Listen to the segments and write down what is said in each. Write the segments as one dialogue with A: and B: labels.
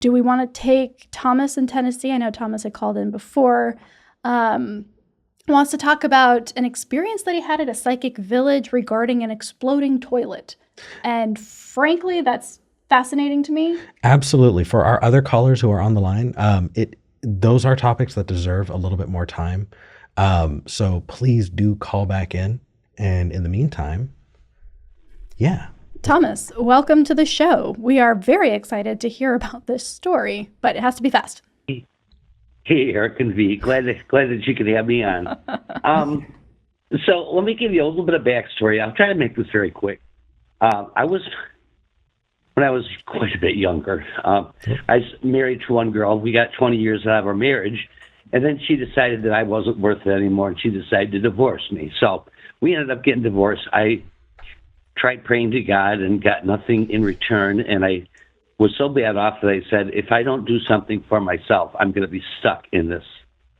A: do we want to take Thomas in Tennessee? I know Thomas had called in before. Wants to talk about an experience that he had at a psychic village regarding an exploding toilet. And frankly, that's fascinating to me.
B: Absolutely. For our other callers who are on the line, those are topics that deserve a little bit more time. So please do call back in. And in the meantime, yeah.
A: Thomas, welcome to the show. We are very excited to hear about this story, but it has to be fast.
C: Hey, Eric and V. Glad that you could have me on. So let me give you a little bit of backstory. I'll try to make this very quick. When I was quite a bit younger, I was married to one girl. We got 20 years out of our marriage, and then she decided that I wasn't worth it anymore, and she decided to divorce me. So we ended up getting divorced. I tried praying to God and got nothing in return, and I was so bad off that I said, if I don't do something for myself, I'm going to be stuck in this,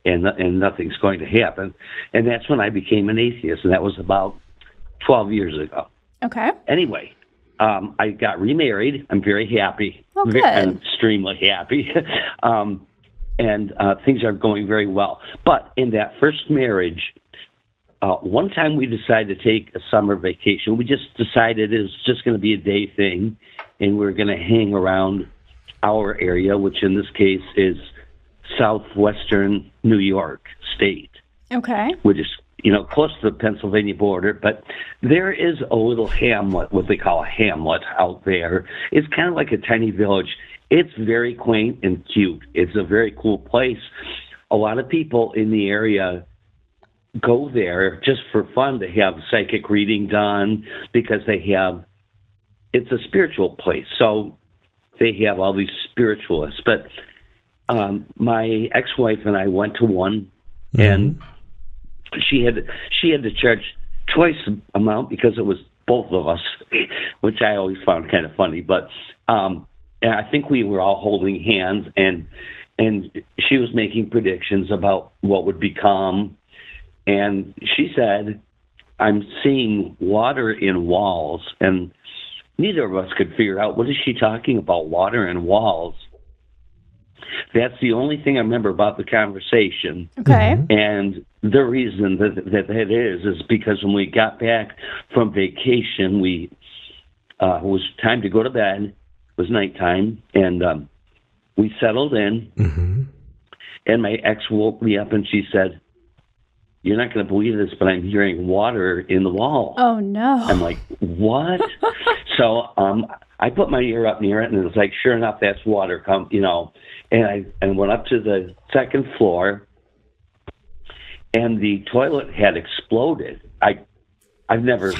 C: and nothing's going to happen. And that's when I became an atheist, and that was about 12 years ago.
A: Okay.
C: Anyway, I got remarried. I'm very happy.
A: Oh, good.
C: I'm extremely happy. And things are going very well. But in that first marriage, one time we decided to take a summer vacation. We just decided it was just going to be a day thing, and we were going to hang around our area, which in this case is southwestern New York State.
A: Okay.
C: Which is, close to the Pennsylvania border. But there is a little hamlet, what they call a hamlet out there. It's kind of like a tiny village. It's very quaint and cute. It's a very cool place. A lot of people in the area go there just for fun to have psychic reading done because it's a spiritual place. So they have all these spiritualists. But my ex-wife and I went to one, and she had to charge twice the amount because it was both of us, which I always found kind of funny. But and I think we were all holding hands, and she was making predictions about what would become. And she said, I'm seeing water in walls. And neither of us could figure out, what is she talking about, water in walls? That's the only thing I remember about the conversation.
A: Okay.
C: And the reason that is because when we got back from vacation, it was time to go to bed. It was nighttime. And we settled in. Mm-hmm. And my ex woke me up and she said, you're not going to believe this, but I'm hearing water in the wall.
A: Oh, no.
C: I'm like, what? So I put my ear up near it, and it was like, sure enough, that's water. And I went up to the second floor, and the toilet had exploded. I've never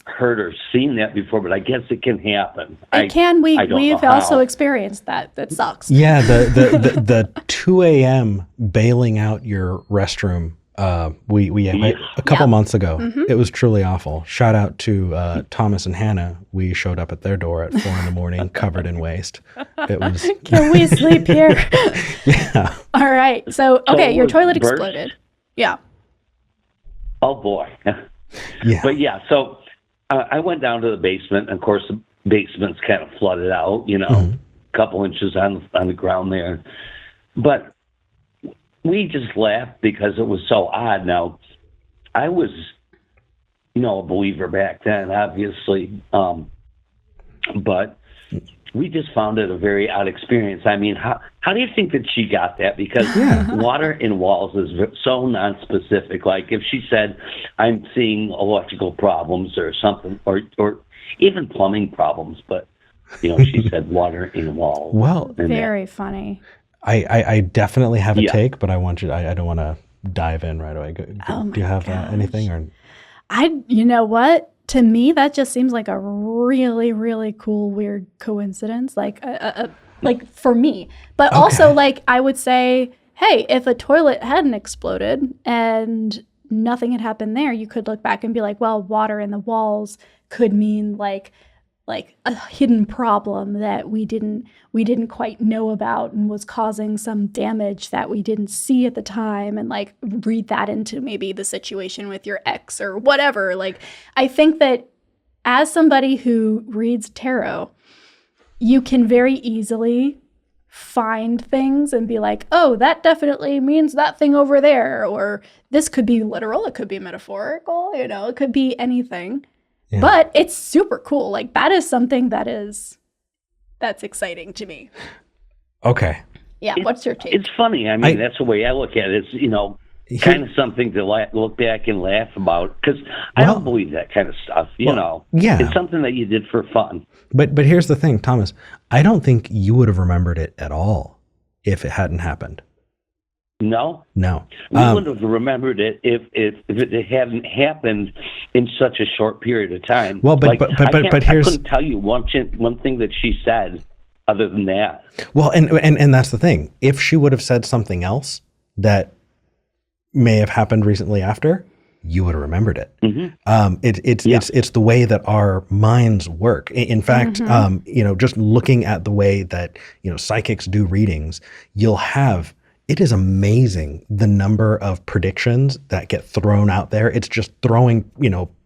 C: heard or seen that before, but I guess it can happen.
A: It can. We've also experienced that. That sucks.
B: Yeah, the 2 a.m. bailing out your restroom. We had a couple months ago. Mm-hmm. It was truly awful. Shout out to Thomas and Hannah. We showed up at their door at 4 a.m, covered in waste. It was.
A: Can we sleep here?
B: Yeah.
A: All right. So your toilet exploded. Yeah.
C: Oh boy.
B: Yeah.
C: But yeah, so I went down to the basement. And of course, the basement's kind of flooded out. A couple inches on the ground there, but. We just laughed because it was so odd. Now, I was, a believer back then, obviously, but we just found it a very odd experience. I mean, how do you think that she got that? Because water in walls is so nonspecific. Like if she said, I'm seeing electrical problems or something, or even plumbing problems, but, she said water in walls.
B: Well,
A: very funny.
B: I definitely have a take, but I don't want to dive in right away. Do you have anything? Or
A: you know what? To me, that just seems like a really, really cool, weird coincidence. Like for me, but also like I would say, hey, if a toilet hadn't exploded and nothing had happened there, you could look back and be like, well, water in the walls could mean like a hidden problem that we didn't quite know about and was causing some damage that we didn't see at the time, and like read that into maybe the situation with your ex or whatever. Like I think that as somebody who reads tarot, you can very easily find things and be like, oh, that definitely means that thing over there, or this could be literal, it could be metaphorical, it could be anything. Yeah. But it's super cool. Like, that is something that's exciting to me.
B: Okay.
A: Yeah, what's your take?
C: It's funny. I mean, that's the way I look at it. It's, kind of something to look back and laugh about, because I don't believe that kind of stuff,
B: Yeah.
C: It's something that you did for fun.
B: But here's the thing, Thomas. I don't think you would have remembered it at all if it hadn't happened.
C: No?
B: No.
C: We wouldn't have remembered it if it hadn't happened in such a short period of time.
B: Well, but here's...
C: I couldn't tell you one thing that she said other than that.
B: Well, and that's the thing. If she would have said something else that may have happened recently after, you would have remembered it. Mm-hmm. It's the way that our minds work. In fact, just looking at the way that psychics do readings, it is amazing the number of predictions that get thrown out there. It's just throwing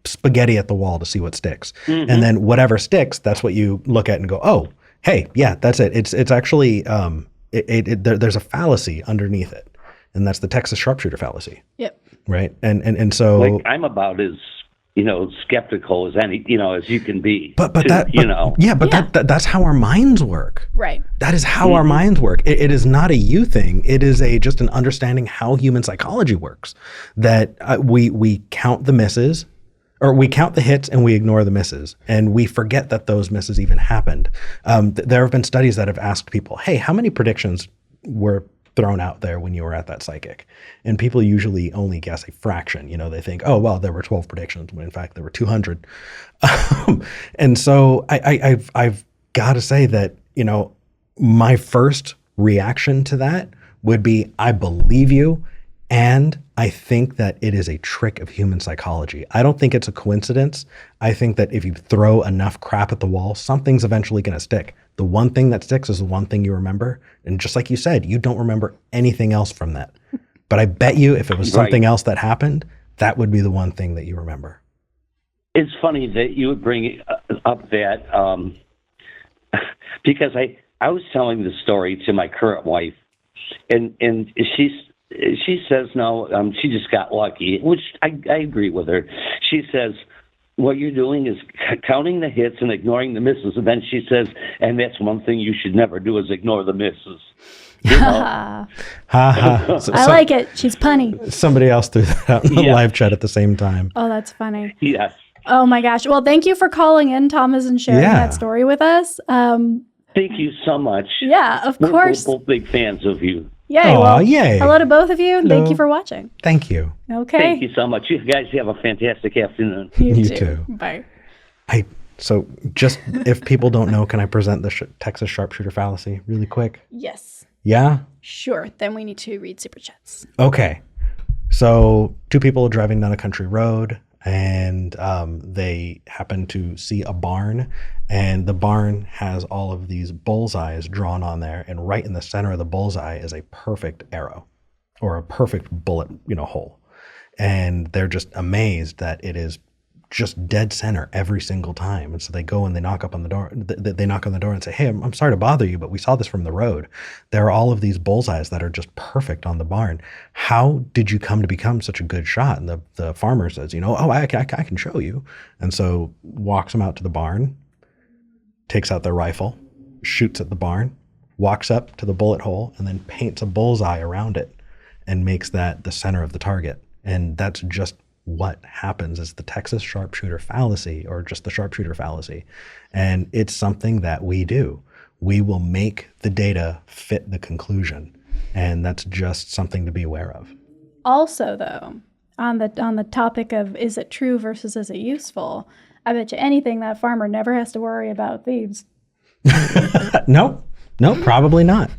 B: spaghetti at the wall to see what sticks, and then whatever sticks, that's what you look at and go, oh, hey, yeah, that's it. It's actually there's a fallacy underneath it. And that's the Texas sharpshooter fallacy.
A: Yep.
B: Right. And so,
C: like, I'm about as skeptical as as you can be.
B: That's how our minds work.
A: Right.
B: That is how our minds work. It is not a you thing. It is just an understanding how human psychology works. That we count the misses, or we count the hits and we ignore the misses, and we forget that those misses even happened. There have been studies that have asked people, hey, how many predictions were thrown out there when you were at that psychic? And people usually only guess a fraction. They think, oh, well, there were 12 predictions, when in fact there were 200. And so I've got to say that, my first reaction to that would be, I believe you. And I think that it is a trick of human psychology. I don't think it's a coincidence. I think that if you throw enough crap at the wall, something's eventually going to stick. The one thing that sticks is the one thing you remember. And just like you said, you don't remember anything else from that. But I bet you if it was something else that happened, that would be the one thing that you remember.
C: It's funny that you would bring up that because I was telling the story to my current wife, and she says, no, she just got lucky, which I agree with her. She says, what you're doing is counting the hits and ignoring the misses. And then she says, and that's one thing you should never do, is ignore the misses.
A: I like it. She's punny.
B: Somebody else threw that out in the live chat at the same time.
A: Oh, that's funny.
C: Yes.
A: Oh, my gosh. Well, thank you for calling in, Thomas, and sharing that story with us.
C: Thank you so much.
A: Yeah, of course.
C: We're both big fans of you.
A: Yay. Yay. Hello to both of you, and thank you for watching.
B: Thank you.
A: Okay.
C: Thank you so much. You guys have a fantastic afternoon.
A: You too. Bye.
B: So just if people don't know, can I present the Texas sharpshooter fallacy really quick?
A: Yes.
B: Yeah?
A: Sure. Then we need to read Super Chats.
B: Okay. So two people are driving down a country road, and they happen to see a barn, and the barn has all of these bullseyes drawn on there, and right in the center of the bullseye is a perfect arrow, or a perfect bullet, hole. And they're just amazed that it is just dead center every single time. And so they go and they knock on the door and say, hey, I'm sorry to bother you, but we saw this from the road. There are all of these bullseyes that are just perfect on the barn. How did you come to become such a good shot? And the farmer says, I can show you. And so walks them out to the barn, takes out their rifle, shoots at the barn, walks up to the bullet hole, and then paints a bullseye around it and makes that the center of the target. And that's just what happens. Is the Texas sharpshooter fallacy, or just the sharpshooter fallacy. And it's something that we do. We will make the data fit the conclusion. And that's just something to be aware of. Also, though, on the topic of is it true versus is it useful, I bet you anything that farmer never has to worry about thieves. No, probably not.